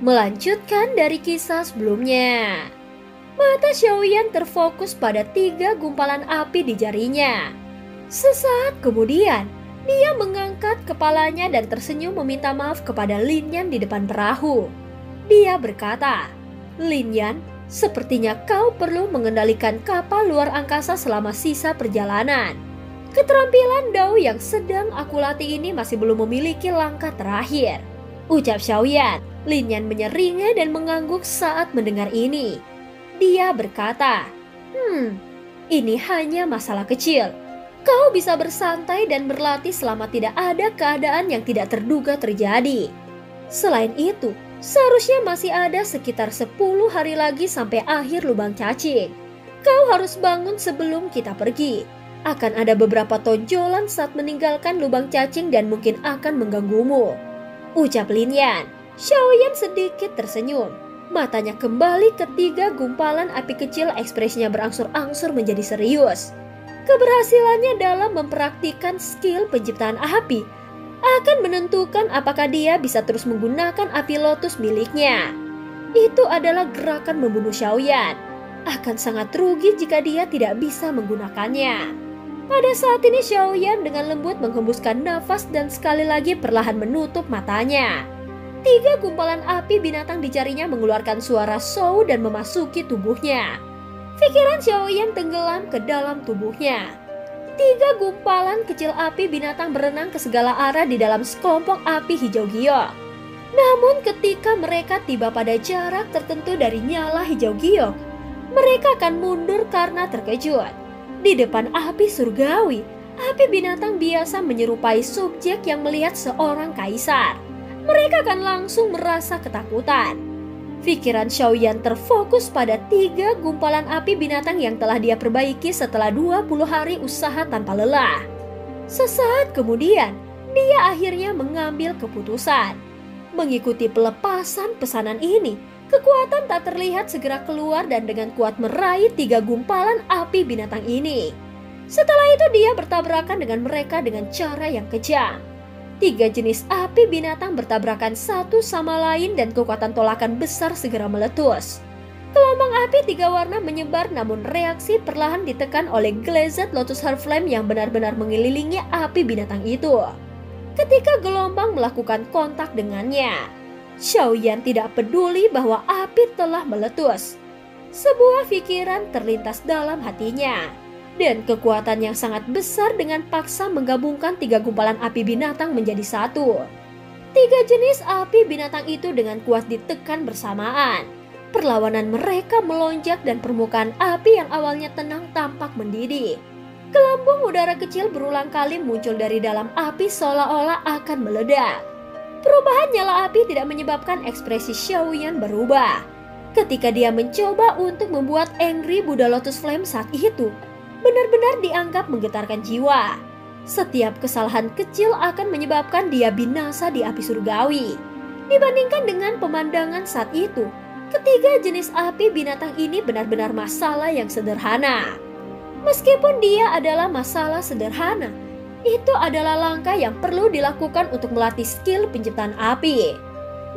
Melanjutkan dari kisah sebelumnya, mata Xiaoyan terfokus pada 3 gumpalan api di jarinya. Sesaat kemudian, dia mengangkat kepalanya dan tersenyum meminta maaf kepada Lin Yan di depan perahu. Dia berkata, "Lin Yan, sepertinya kau perlu mengendalikan kapal luar angkasa selama sisa perjalanan. Keterampilan Dao yang sedang aku latih ini masih belum memiliki langkah terakhir," ucap Xiaoyan. Lin Yan menyeringai dan mengangguk saat mendengar ini. Dia berkata, ini hanya masalah kecil. Kau bisa bersantai dan berlatih selama tidak ada keadaan yang tidak terduga terjadi. Selain itu, seharusnya masih ada sekitar 10 hari lagi sampai akhir lubang cacing. Kau harus bangun sebelum kita pergi. Akan ada beberapa tonjolan saat meninggalkan lubang cacing dan mungkin akan mengganggumu, ucap Lin Yan. Xiaoyan sedikit tersenyum. Matanya kembali ke 3 gumpalan api kecil, ekspresinya berangsur-angsur menjadi serius. Keberhasilannya dalam mempraktikkan skill penciptaan api akan menentukan apakah dia bisa terus menggunakan api lotus miliknya. Itu adalah gerakan membunuh Xiaoyan. Akan sangat rugi jika dia tidak bisa menggunakannya. Pada saat ini Xiaoyan dengan lembut menghembuskan nafas dan sekali lagi perlahan menutup matanya. 3 gumpalan api binatang di jarinya mengeluarkan suara "sow" dan memasuki tubuhnya. Pikiran Xiaoyan tenggelam ke dalam tubuhnya. 3 gumpalan kecil api binatang berenang ke segala arah di dalam sekelompok api hijau giok. Namun ketika mereka tiba pada jarak tertentu dari nyala hijau giok, mereka akan mundur karena terkejut. Di depan api surgawi, api binatang biasa menyerupai subjek yang melihat seorang kaisar. Mereka akan langsung merasa ketakutan. Pikiran Xiaoyan terfokus pada 3 gumpalan api binatang yang telah dia perbaiki setelah 20 hari usaha tanpa lelah. Sesaat kemudian, dia akhirnya mengambil keputusan. Mengikuti pelepasan pesanan ini, kekuatan tak terlihat segera keluar dan dengan kuat meraih 3 gumpalan api binatang ini. Setelah itu dia bertabrakan dengan mereka dengan cara yang kejam. 3 jenis api binatang bertabrakan satu sama lain dan kekuatan tolakan besar segera meletus. Gelombang api 3 warna menyebar namun reaksi perlahan ditekan oleh Glazed Lotus Heart Flame yang benar-benar mengelilingi api binatang itu. Ketika gelombang melakukan kontak dengannya, Xiaoyan tidak peduli bahwa api telah meletus. Sebuah pikiran terlintas dalam hatinya. Dan kekuatan yang sangat besar dengan paksa menggabungkan 3 gumpalan api binatang menjadi satu. 3 jenis api binatang itu dengan kuat ditekan bersamaan. Perlawanan mereka melonjak dan permukaan api yang awalnya tenang tampak mendidih. Gelembung udara kecil berulang kali muncul dari dalam api seolah-olah akan meledak. Perubahan nyala api tidak menyebabkan ekspresi Xiaoyan berubah. Ketika dia mencoba untuk membuat Angry Buddha Lotus Flame saat itu, benar-benar dianggap menggetarkan jiwa. Setiap kesalahan kecil akan menyebabkan dia binasa di api surgawi. Dibandingkan dengan pemandangan saat itu, ketiga jenis api binatang ini benar-benar masalah yang sederhana. Meskipun dia adalah masalah sederhana, itu adalah langkah yang perlu dilakukan untuk melatih skill penciptaan api.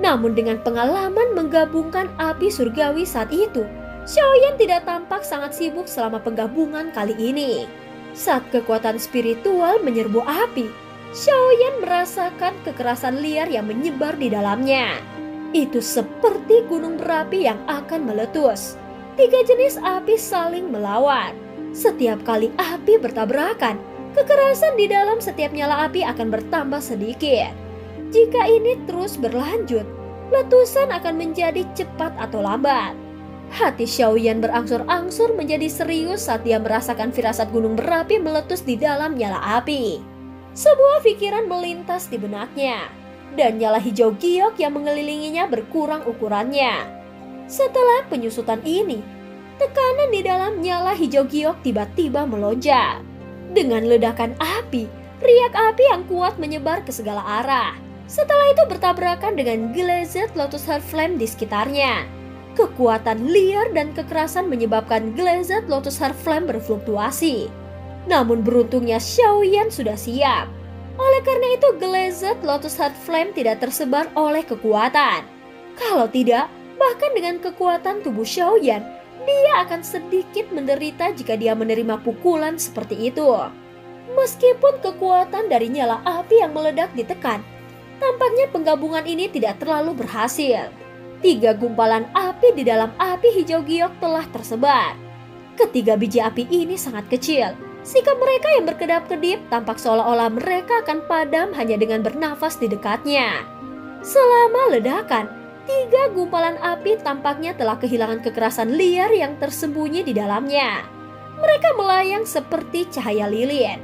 Namun dengan pengalaman menggabungkan api surgawi saat itu, Xiaoyan tidak tampak sangat sibuk selama penggabungan kali ini. Saat kekuatan spiritual menyerbu api, Xiaoyan merasakan kekerasan liar yang menyebar di dalamnya. Itu seperti gunung berapi yang akan meletus. 3 jenis api saling melawan. Setiap kali api bertabrakan, Kekerasan di dalam setiap nyala api akan bertambah sedikit. Jika ini terus berlanjut, letusan akan menjadi cepat atau lambat. Hati Xiaoyan berangsur-angsur menjadi serius saat dia merasakan firasat gunung berapi meletus di dalam nyala api. Sebuah pikiran melintas di benaknya, dan nyala hijau giok yang mengelilinginya berkurang ukurannya. Setelah penyusutan ini, tekanan di dalam nyala hijau giok tiba-tiba melonjak. Dengan ledakan api, riak api yang kuat menyebar ke segala arah. Setelah itu bertabrakan dengan Glazed Lotus Heart Flame di sekitarnya. Kekuatan liar dan kekerasan menyebabkan Glazed Lotus Heart Flame berfluktuasi. Namun beruntungnya Xiaoyan sudah siap. Oleh karena itu Glazed Lotus Heart Flame tidak tersebar oleh kekuatan. Kalau tidak, bahkan dengan kekuatan tubuh Xiaoyan, dia akan sedikit menderita jika dia menerima pukulan seperti itu. Meskipun kekuatan dari nyala api yang meledak ditekan, tampaknya penggabungan ini tidak terlalu berhasil. 3 gumpalan api di dalam api hijau giok telah tersebar. Ketiga biji api ini sangat kecil. Sikap mereka yang berkedap-kedip tampak seolah-olah mereka akan padam hanya dengan bernafas di dekatnya. Selama ledakan, 3 gumpalan api tampaknya telah kehilangan kekerasan liar yang tersembunyi di dalamnya. Mereka melayang seperti cahaya lilin.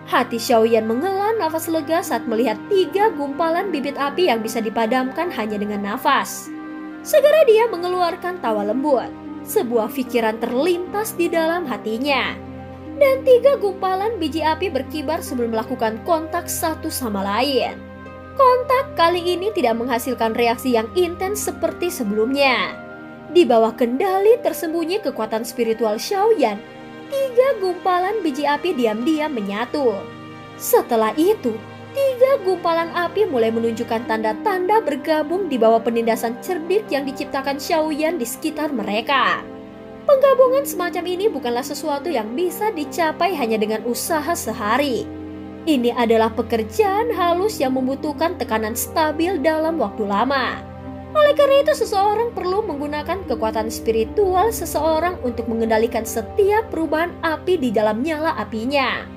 Hati Xiaoyan menghela nafas lega saat melihat 3 gumpalan bibit api yang bisa dipadamkan hanya dengan nafas. Segera dia mengeluarkan tawa lembut. Sebuah pikiran terlintas di dalam hatinya. Dan 3 gumpalan biji api berkibar sebelum melakukan kontak satu sama lain. Kontak kali ini tidak menghasilkan reaksi yang intens seperti sebelumnya. Di bawah kendali tersembunyi kekuatan spiritual Xiaoyan, 3 gumpalan biji api diam-diam menyatu. Setelah itu, 3 gumpalan api mulai menunjukkan tanda-tanda bergabung di bawah penindasan cerdik yang diciptakan Xiaoyan di sekitar mereka. Penggabungan semacam ini bukanlah sesuatu yang bisa dicapai hanya dengan usaha sehari. Ini adalah pekerjaan halus yang membutuhkan tekanan stabil dalam waktu lama. Oleh karena itu seseorang perlu menggunakan kekuatan spiritual seseorang untuk mengendalikan setiap perubahan api di dalam nyala apinya.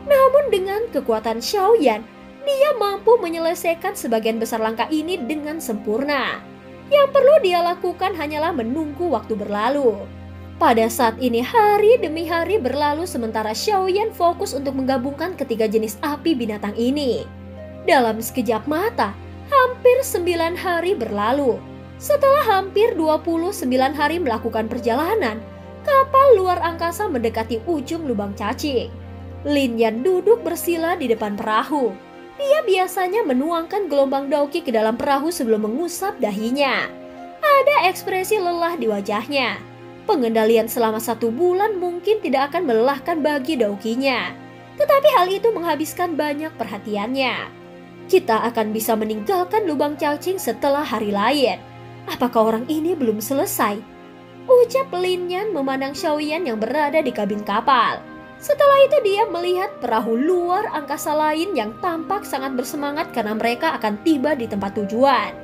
Namun dengan kekuatan Xiaoyan, dia mampu menyelesaikan sebagian besar langkah ini dengan sempurna. Yang perlu dia lakukan hanyalah menunggu waktu berlalu. Pada saat ini hari demi hari berlalu sementara Xiaoyan fokus untuk menggabungkan ketiga jenis api binatang ini. Dalam sekejap mata, hampir 9 hari berlalu. Setelah hampir 29 hari melakukan perjalanan, kapal luar angkasa mendekati ujung lubang cacing. Lin Yan duduk bersila di depan perahu. Dia biasanya menuangkan gelombang Daoqi ke dalam perahu sebelum mengusap dahinya. Ada ekspresi lelah di wajahnya. Pengendalian selama 1 bulan mungkin tidak akan melelahkan bagi Daoqinya. Tetapi hal itu menghabiskan banyak perhatiannya. Kita akan bisa meninggalkan lubang cacing setelah hari lain. Apakah orang ini belum selesai? Ucap Lin Yan memandang Xiaoyan yang berada di kabin kapal. Setelah itu dia melihat perahu luar angkasa lain yang tampak sangat bersemangat karena mereka akan tiba di tempat tujuan.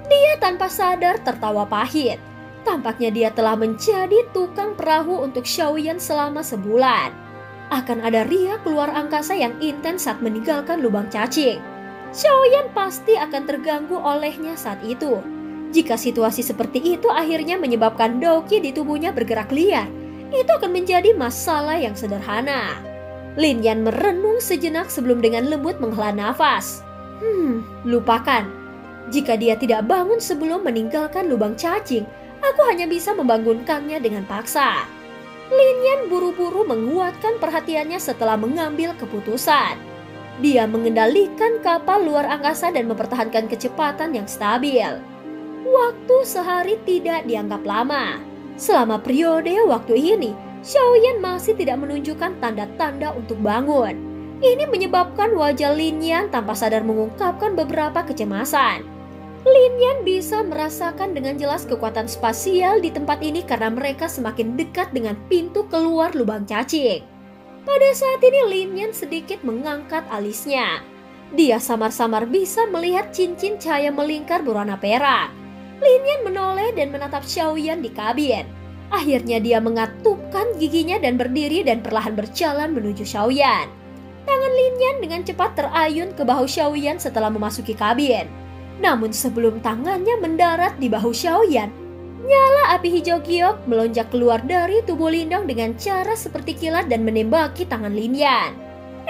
Dia tanpa sadar tertawa pahit. Tampaknya dia telah menjadi tukang perahu untuk Xiaoyan selama sebulan. Akan ada riak luar angkasa yang intens saat meninggalkan lubang cacing. Xiaoyan pasti akan terganggu olehnya saat itu. Jika situasi seperti itu akhirnya menyebabkan Daoqi di tubuhnya bergerak liar, itu akan menjadi masalah yang sederhana. Lin Yan merenung sejenak sebelum dengan lembut menghela nafas. Lupakan. Jika dia tidak bangun sebelum meninggalkan lubang cacing, aku hanya bisa membangunkannya dengan paksa. Lin Yan buru-buru menguatkan perhatiannya setelah mengambil keputusan. Dia mengendalikan kapal luar angkasa dan mempertahankan kecepatan yang stabil. Waktu sehari tidak dianggap lama. Selama periode waktu ini, Xiaoyan masih tidak menunjukkan tanda-tanda untuk bangun. Ini menyebabkan wajah Lin Yan tanpa sadar mengungkapkan beberapa kecemasan. Lin Yan bisa merasakan dengan jelas kekuatan spasial di tempat ini karena mereka semakin dekat dengan pintu keluar lubang cacing. Pada saat ini Lin Yan sedikit mengangkat alisnya. Dia samar-samar bisa melihat cincin cahaya melingkar berwarna perak. Lin Yan menoleh dan menatap Xiaoyan di kabin. Akhirnya dia mengatupkan giginya dan berdiri dan perlahan berjalan menuju Xiaoyan. Tangan Lin Yan dengan cepat terayun ke bahu Xiaoyan setelah memasuki kabin. Namun sebelum tangannya mendarat di bahu Xiaoyan, nyala api hijau giok melonjak keluar dari tubuh Lindong dengan cara seperti kilat dan menembaki tangan Lin Yan.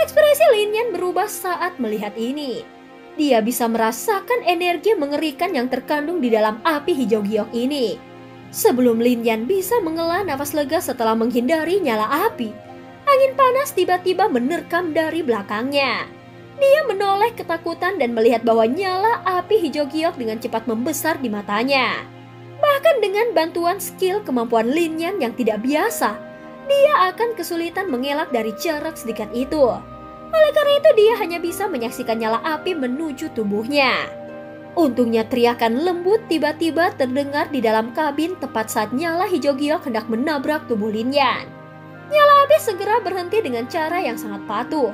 Ekspresi Lin Yan berubah saat melihat ini. Dia bisa merasakan energi mengerikan yang terkandung di dalam api hijau giok ini. Sebelum Lin Yan bisa menghela nafas lega setelah menghindari nyala api, angin panas tiba-tiba menerkam dari belakangnya. Dia menoleh ketakutan dan melihat bahwa nyala api hijau giok dengan cepat membesar di matanya. Bahkan dengan bantuan skill kemampuan Lin Yan yang tidak biasa, dia akan kesulitan mengelak dari jarak sedekat itu. Oleh karena itu dia hanya bisa menyaksikan nyala api menuju tubuhnya. Untungnya teriakan lembut tiba-tiba terdengar di dalam kabin tepat saat nyala hijau giok hendak menabrak tubuh Lin Yan. Nyala api segera berhenti dengan cara yang sangat patuh.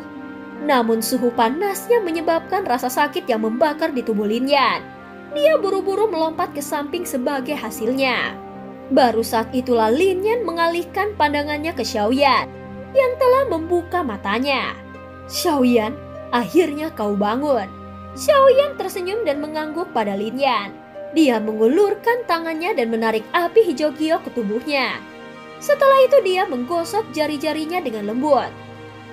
Namun suhu panasnya menyebabkan rasa sakit yang membakar di tubuh Lin Yan. Dia buru-buru melompat ke samping sebagai hasilnya. Baru saat itulah Lin Yan mengalihkan pandangannya ke Xiaoyan yang telah membuka matanya. "Xiaoyan, akhirnya kau bangun." Xiaoyan tersenyum dan mengangguk pada Lin Yan. Dia mengulurkan tangannya dan menarik api hijau giok ke tubuhnya. Setelah itu dia menggosok jari-jarinya dengan lembut.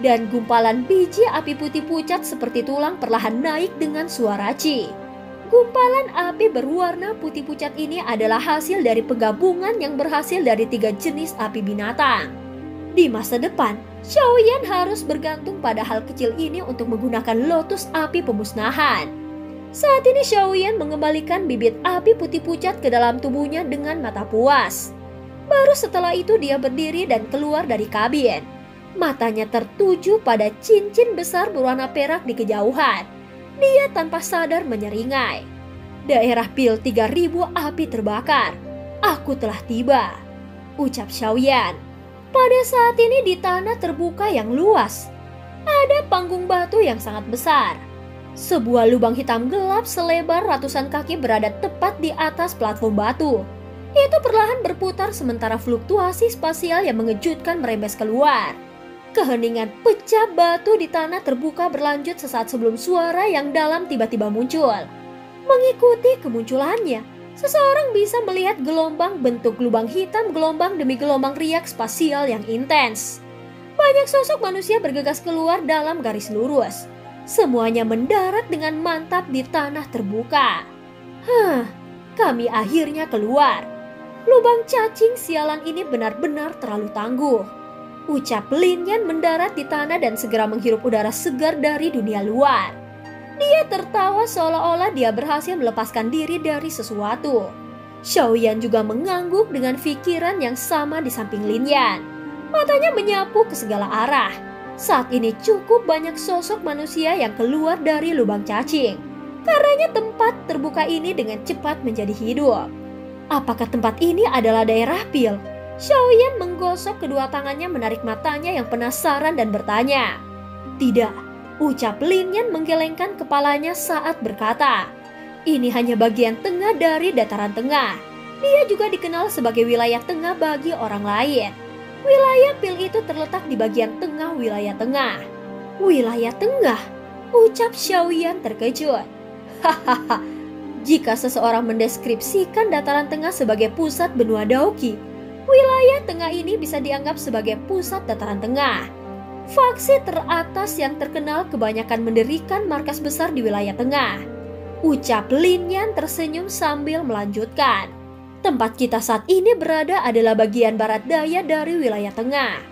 Dan gumpalan biji api putih pucat seperti tulang perlahan naik dengan suara ci. Gumpalan api berwarna putih pucat ini adalah hasil dari penggabungan yang berhasil dari 3 jenis api binatang. Di masa depan, Xiaoyan harus bergantung pada hal kecil ini untuk menggunakan lotus api pemusnahan. Saat ini Xiaoyan mengembalikan bibit api putih pucat ke dalam tubuhnya dengan mata puas. Baru setelah itu dia berdiri dan keluar dari kabin. Matanya tertuju pada cincin besar berwarna perak di kejauhan. Dia tanpa sadar menyeringai. "Daerah pil 3000 api terbakar. Aku telah tiba," ucap Xiaoyan. Pada saat ini di tanah terbuka yang luas, ada panggung batu yang sangat besar. Sebuah lubang hitam gelap selebar ratusan kaki berada tepat di atas platform batu. Itu perlahan berputar sementara fluktuasi spasial yang mengejutkan merembes keluar. Keheningan pecah batu di tanah terbuka berlanjut sesaat sebelum suara yang dalam tiba-tiba muncul. Mengikuti kemunculannya, seseorang bisa melihat gelombang bentuk lubang hitam gelombang demi gelombang riak spasial yang intens. Banyak sosok manusia bergegas keluar dalam garis lurus. Semuanya mendarat dengan mantap di tanah terbuka. Kami akhirnya keluar. Lubang cacing sialan ini benar-benar terlalu tangguh, ucap Lin Yan mendarat di tanah dan segera menghirup udara segar dari dunia luar. Dia tertawa seolah-olah dia berhasil melepaskan diri dari sesuatu. Xiaoyan juga mengangguk dengan pikiran yang sama di samping Lin Yan. Matanya menyapu ke segala arah. Saat ini cukup banyak sosok manusia yang keluar dari lubang cacing. Karenanya tempat terbuka ini dengan cepat menjadi hidup. Apakah tempat ini adalah daerah pil? Xiaoyan menggosok kedua tangannya menarik matanya yang penasaran dan bertanya. Tidak, ucap Lin Yan menggelengkan kepalanya saat berkata. Ini hanya bagian tengah dari dataran tengah. Dia juga dikenal sebagai wilayah tengah bagi orang lain. Wilayah pil itu terletak di bagian tengah wilayah tengah. Wilayah tengah? Ucap Xiaoyan terkejut. Hahaha, jika seseorang mendeskripsikan dataran tengah sebagai pusat benua Daoqi, wilayah tengah ini bisa dianggap sebagai pusat dataran tengah. Faksi teratas yang terkenal kebanyakan mendirikan markas besar di wilayah tengah. Ucap Lin Yan tersenyum sambil melanjutkan. Tempat kita saat ini berada adalah bagian barat daya dari wilayah tengah.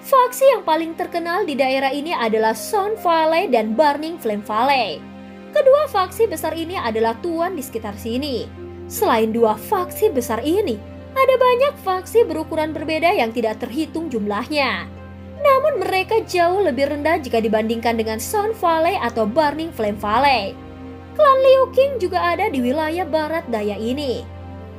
Faksi yang paling terkenal di daerah ini adalah Sun Valley dan Burning Flame Valley. Kedua faksi besar ini adalah tuan di sekitar sini. Selain dua faksi besar ini, ada banyak faksi berukuran berbeda yang tidak terhitung jumlahnya. Namun mereka jauh lebih rendah jika dibandingkan dengan Sun Valley atau Burning Flame Valley. Klan Liu Qing juga ada di wilayah barat daya ini.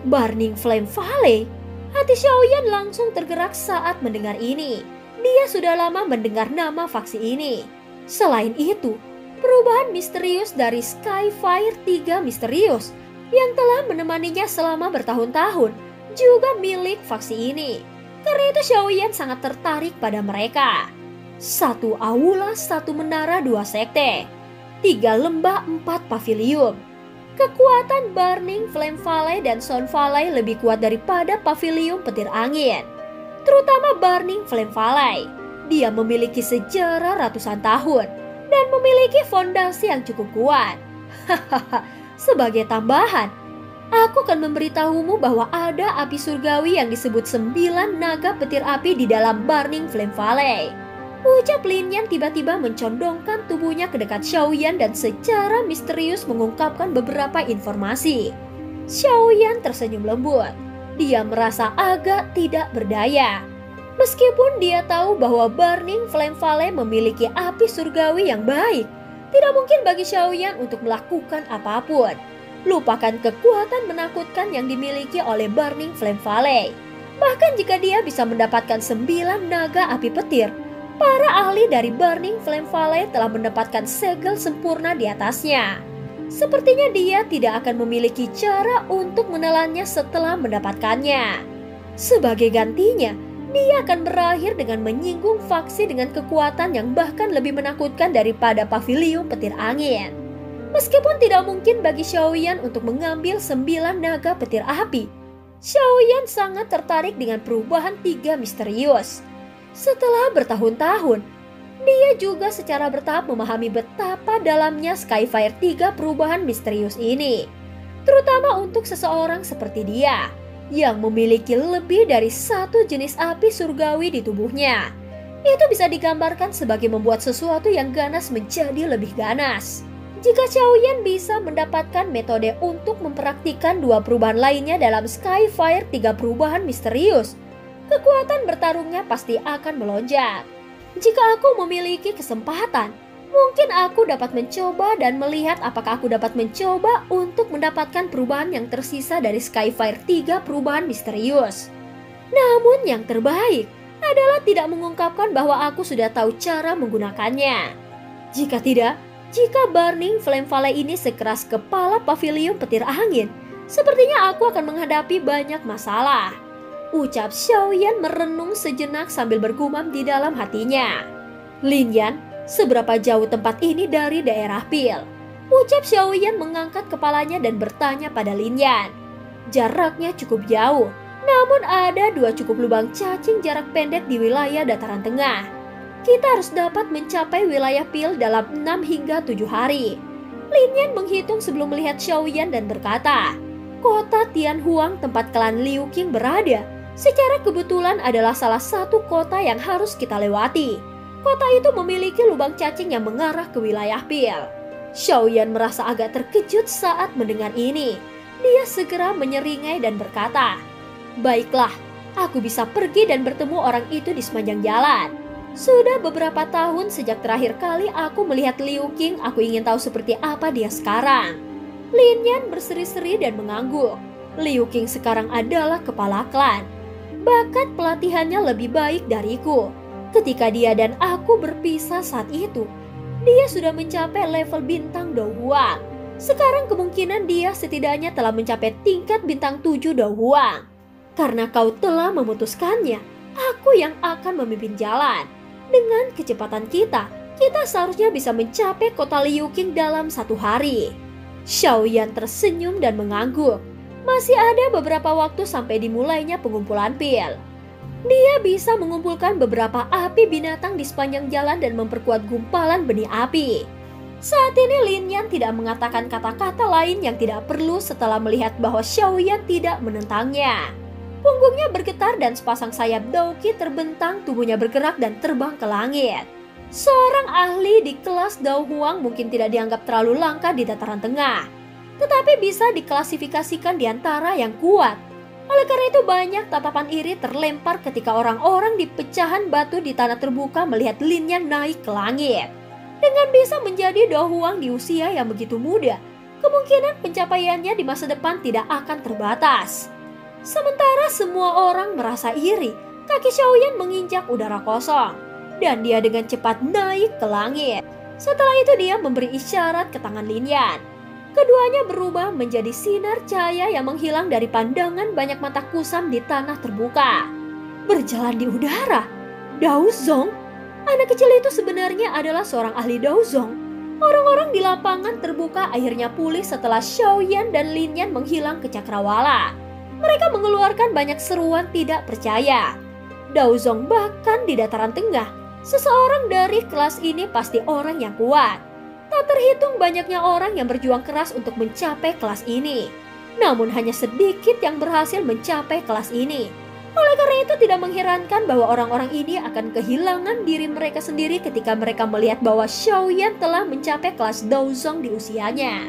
Burning Flame Valley? Hati Xiaoyan langsung tergerak saat mendengar ini. Dia sudah lama mendengar nama faksi ini. Selain itu, perubahan misterius dari Skyfire 3 misterius yang telah menemaninya selama bertahun-tahun juga milik faksi ini. Karena itu Xiaoyan sangat tertarik pada mereka. 1 aula, 1 menara, 2 sekte, 3 lembah, 4 pavilium. Kekuatan Burning Flame Valley dan Sound Valley lebih kuat daripada pavilium petir angin, terutama Burning Flame Valley. Dia memiliki sejarah ratusan tahun dan memiliki fondasi yang cukup kuat. Hahaha. Sebagai tambahan, aku akan memberitahumu bahwa ada api surgawi yang disebut 9 naga petir api di dalam Burning Flame Valley. Ucap Lin Yan tiba-tiba mencondongkan tubuhnya ke dekat Xiaoyan dan secara misterius mengungkapkan beberapa informasi. Xiaoyan tersenyum lembut. Dia merasa agak tidak berdaya. Meskipun dia tahu bahwa Burning Flame Valley memiliki api surgawi yang baik, tidak mungkin bagi Xiaoyan untuk melakukan apapun. Lupakan kekuatan menakutkan yang dimiliki oleh Burning Flame Valley. Bahkan jika dia bisa mendapatkan 9 naga api petir, para ahli dari Burning Flame Valley telah mendapatkan segel sempurna di atasnya. Sepertinya dia tidak akan memiliki cara untuk menelannya setelah mendapatkannya. Sebagai gantinya, dia akan berakhir dengan menyinggung faksi dengan kekuatan yang bahkan lebih menakutkan daripada pavilium petir angin. Meskipun tidak mungkin bagi Xiaoyan untuk mengambil 9 naga petir api, Xiaoyan sangat tertarik dengan perubahan 3 misterius. Setelah bertahun-tahun, dia juga secara bertahap memahami betapa dalamnya Skyfire 3 perubahan misterius ini. Terutama untuk seseorang seperti dia, yang memiliki lebih dari 1 jenis api surgawi di tubuhnya. Itu bisa digambarkan sebagai membuat sesuatu yang ganas menjadi lebih ganas. Jika Xiaoyan bisa mendapatkan metode untuk mempraktikkan 2 perubahan lainnya dalam Skyfire 3 perubahan misterius, kekuatan bertarungnya pasti akan melonjak. Jika aku memiliki kesempatan, mungkin aku dapat mencoba dan melihat apakah aku dapat mencoba untuk mendapatkan perubahan yang tersisa dari Skyfire 3 perubahan misterius. Namun yang terbaik adalah tidak mengungkapkan bahwa aku sudah tahu cara menggunakannya. Jika Burning Flame Valley ini sekeras kepala pavilium petir angin, sepertinya aku akan menghadapi banyak masalah. Ucap Xiaoyan merenung sejenak sambil bergumam di dalam hatinya. Lin Yan, seberapa jauh tempat ini dari daerah Pil? Ucap Xiaoyan mengangkat kepalanya dan bertanya pada Lin Yan. Jaraknya cukup jauh, namun ada 2 cukup lubang cacing jarak pendek di wilayah dataran tengah. Kita harus dapat mencapai wilayah Pil dalam 6 hingga 7 hari. Lin Yan menghitung sebelum melihat Xiaoyan dan berkata, kota Tianhuang tempat klan Liu Qing berada, secara kebetulan adalah salah satu kota yang harus kita lewati. Kota itu memiliki lubang cacing yang mengarah ke wilayah Pil. Xiaoyan merasa agak terkejut saat mendengar ini. Dia segera menyeringai dan berkata, baiklah, aku bisa pergi dan bertemu orang itu di sepanjang jalan. Sudah beberapa tahun sejak terakhir kali aku melihat Liu Qing, aku ingin tahu seperti apa dia sekarang. Lin Yan berseri-seri dan mengangguk. Liu Qing sekarang adalah kepala klan. Bakat pelatihannya lebih baik dariku. Ketika dia dan aku berpisah saat itu, dia sudah mencapai level bintang Do Huang. Sekarang kemungkinan dia setidaknya telah mencapai tingkat bintang 7 Do Huang. Karena kau telah memutuskannya, aku yang akan memimpin jalan. Dengan kecepatan kita seharusnya bisa mencapai kota Liu Qing dalam 1 hari. Xiaoyan tersenyum dan mengangguk. Masih ada beberapa waktu sampai dimulainya pengumpulan Pil. Dia bisa mengumpulkan beberapa api binatang di sepanjang jalan dan memperkuat gumpalan benih api. Saat ini Lin Yan tidak mengatakan kata-kata lain yang tidak perlu setelah melihat bahwa Xiaoyan tidak menentangnya. Punggungnya bergetar dan sepasang sayap Daoqi terbentang, tubuhnya bergerak dan terbang ke langit. Seorang ahli di kelas Dao Huang mungkin tidak dianggap terlalu langka di dataran tengah, tetapi bisa diklasifikasikan di antara yang kuat. Oleh karena itu banyak tatapan iri terlempar ketika orang-orang di pecahan batu di tanah terbuka melihat Lin Yan naik ke langit. Dengan bisa menjadi Dao Huang di usia yang begitu muda, kemungkinan pencapaiannya di masa depan tidak akan terbatas. Sementara semua orang merasa iri, kaki Xiaoyan menginjak udara kosong, dan dia dengan cepat naik ke langit. Setelah itu dia memberi isyarat ke tangan Lin Yan. Keduanya berubah menjadi sinar cahaya yang menghilang dari pandangan banyak mata kusam di tanah terbuka. Berjalan di udara, Dao Zong, Anak kecil itu sebenarnya adalah seorang ahli Daozong. Orang-orang di lapangan terbuka akhirnya pulih setelah Xiaoyan dan Lin Yan menghilang ke cakrawala. Mereka mengeluarkan banyak seruan tidak percaya. Daozong bahkan di dataran tengah, seseorang dari kelas ini pasti orang yang kuat. Tak terhitung banyaknya orang yang berjuang keras untuk mencapai kelas ini. Namun hanya sedikit yang berhasil mencapai kelas ini. Oleh karena itu tidak mengherankan bahwa orang-orang ini akan kehilangan diri mereka sendiri ketika mereka melihat bahwa Xiaoyan telah mencapai kelas Daozong di usianya.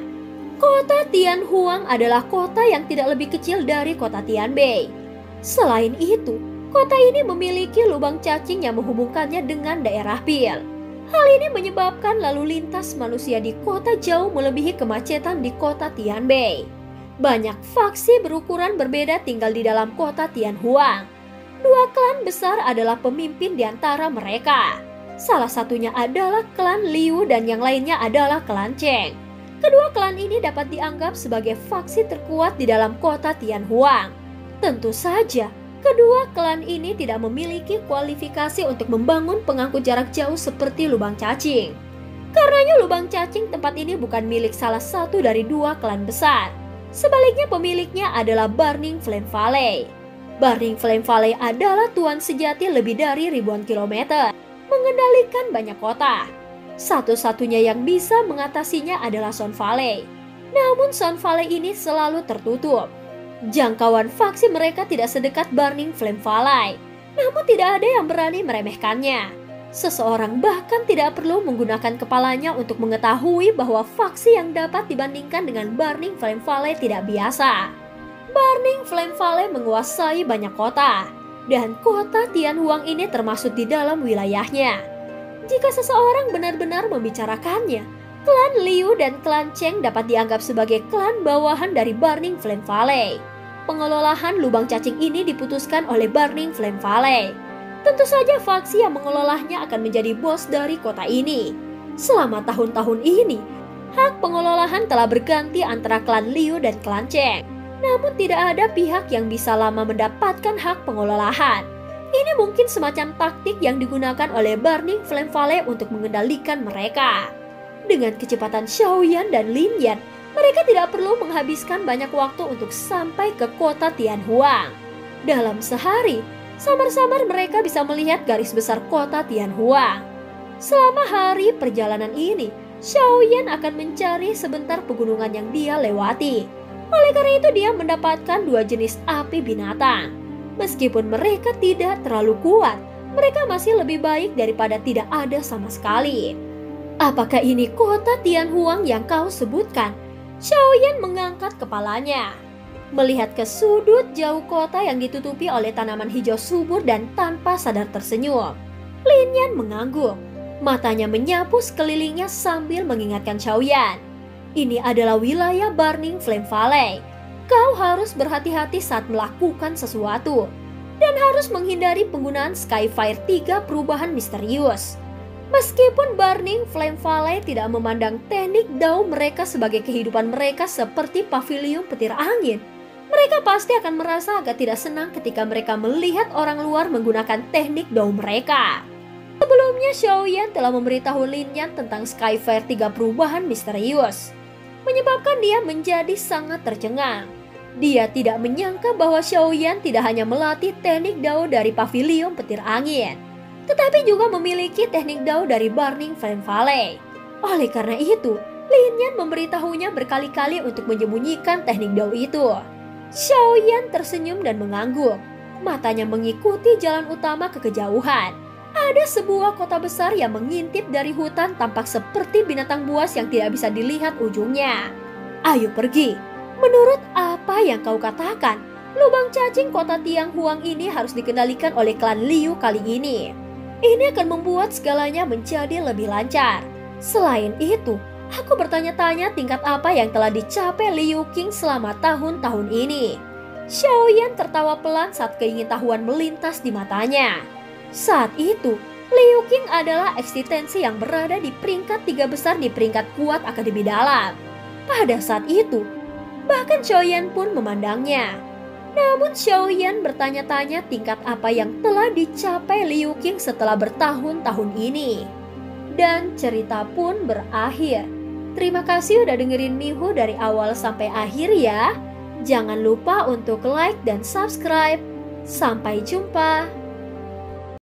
Kota Tianhuang adalah kota yang tidak lebih kecil dari kota Tianbei. Selain itu, kota ini memiliki lubang cacing yang menghubungkannya dengan daerah Pil. Hal ini menyebabkan lalu lintas manusia di kota jauh melebihi kemacetan di kota Tianbei. Banyak faksi berukuran berbeda tinggal di dalam kota Tianhuang. Dua klan besar adalah pemimpin di antara mereka. Salah satunya adalah klan Liu dan yang lainnya adalah klan Cheng. Kedua klan ini dapat dianggap sebagai faksi terkuat di dalam kota Tianhuang. Tentu saja, kedua klan ini tidak memiliki kualifikasi untuk membangun pengangkut jarak jauh seperti lubang cacing. Karenanya lubang cacing tempat ini bukan milik salah satu dari dua klan besar. Sebaliknya pemiliknya adalah Burning Flame Valley. Burning Flame Valley adalah tuan sejati lebih dari ribuan kilometer, mengendalikan banyak kota. Satu-satunya yang bisa mengatasinya adalah Sun Valley. Namun Sun Valley ini selalu tertutup. Jangkauan faksi mereka tidak sedekat Burning Flame Valley. Namun tidak ada yang berani meremehkannya. Seseorang bahkan tidak perlu menggunakan kepalanya untuk mengetahui bahwa faksi yang dapat dibandingkan dengan Burning Flame Valley tidak biasa. Burning Flame Valley menguasai banyak kota. Dan kota Tianhuang ini termasuk di dalam wilayahnya. Jika seseorang benar-benar membicarakannya, klan Liu dan klan Cheng dapat dianggap sebagai klan bawahan dari Burning Flame Valley. Pengelolaan lubang cacing ini diputuskan oleh Burning Flame Valley. Tentu saja faksi yang mengelolanya akan menjadi bos dari kota ini. Selama tahun-tahun ini, hak pengelolaan telah berganti antara klan Liu dan klan Cheng. Namun tidak ada pihak yang bisa lama mendapatkan hak pengelolaan. Ini mungkin semacam taktik yang digunakan oleh Burning Flame Valley untuk mengendalikan mereka. Dengan kecepatan Xiaoyan dan Lin Yan, mereka tidak perlu menghabiskan banyak waktu untuk sampai ke kota Tianhuang. Dalam sehari, samar-samar mereka bisa melihat garis besar kota Tianhuang. Selama hari perjalanan ini, Xiaoyan akan mencari sebentar pegunungan yang dia lewati. Oleh karena itu dia mendapatkan dua jenis api binatang. Meskipun mereka tidak terlalu kuat, mereka masih lebih baik daripada tidak ada sama sekali. Apakah ini kota Tianhuang yang kau sebutkan? Xiaoyan mengangkat kepalanya. Melihat ke sudut jauh kota yang ditutupi oleh tanaman hijau subur dan tanpa sadar tersenyum. Lin Yan mengangguk. Matanya menyapu sekelilingnya sambil mengingatkan Xiaoyan. Ini adalah wilayah Burning Flame Valley. Kau harus berhati-hati saat melakukan sesuatu. Dan harus menghindari penggunaan Skyfire 3 perubahan misterius. Meskipun Burning Flame Valley tidak memandang teknik Dao mereka sebagai kehidupan mereka seperti pavilion petir angin, mereka pasti akan merasa agak tidak senang ketika mereka melihat orang luar menggunakan teknik Dao mereka. Sebelumnya Xiaoyan telah memberitahu Lin Yan tentang Skyfire 3 perubahan misterius, menyebabkan dia menjadi sangat tercengang. Dia tidak menyangka bahwa Xiaoyan tidak hanya melatih teknik Dao dari pavilion petir angin, tetapi juga memiliki teknik Dao dari Burning Flame Valley. Oleh karena itu, Lin Yan memberitahunya berkali-kali untuk menyembunyikan teknik Dao itu. Xiaoyan tersenyum dan mengangguk. Matanya mengikuti jalan utama ke kejauhan. Ada sebuah kota besar yang mengintip dari hutan tampak seperti binatang buas yang tidak bisa dilihat ujungnya. Ayo pergi. Menurut apa yang kau katakan, lubang cacing kota Tianhuang ini harus dikendalikan oleh klan Liu kali ini. Ini akan membuat segalanya menjadi lebih lancar. Selain itu, aku bertanya-tanya tingkat apa yang telah dicapai Liu Qing selama tahun-tahun ini. Xiaoyan tertawa pelan saat keingintahuan melintas di matanya. Saat itu, Liu Qing adalah eksistensi yang berada di peringkat 3 besar di peringkat kuat akademi dalam. Pada saat itu, bahkan Xiaoyan pun memandangnya. Namun Xiaoyan bertanya-tanya tingkat apa yang telah dicapai Liu Qing setelah bertahun-tahun ini. Dan cerita pun berakhir. Terima kasih udah dengerin Miho dari awal sampai akhir ya. Jangan lupa untuk like dan subscribe. Sampai jumpa.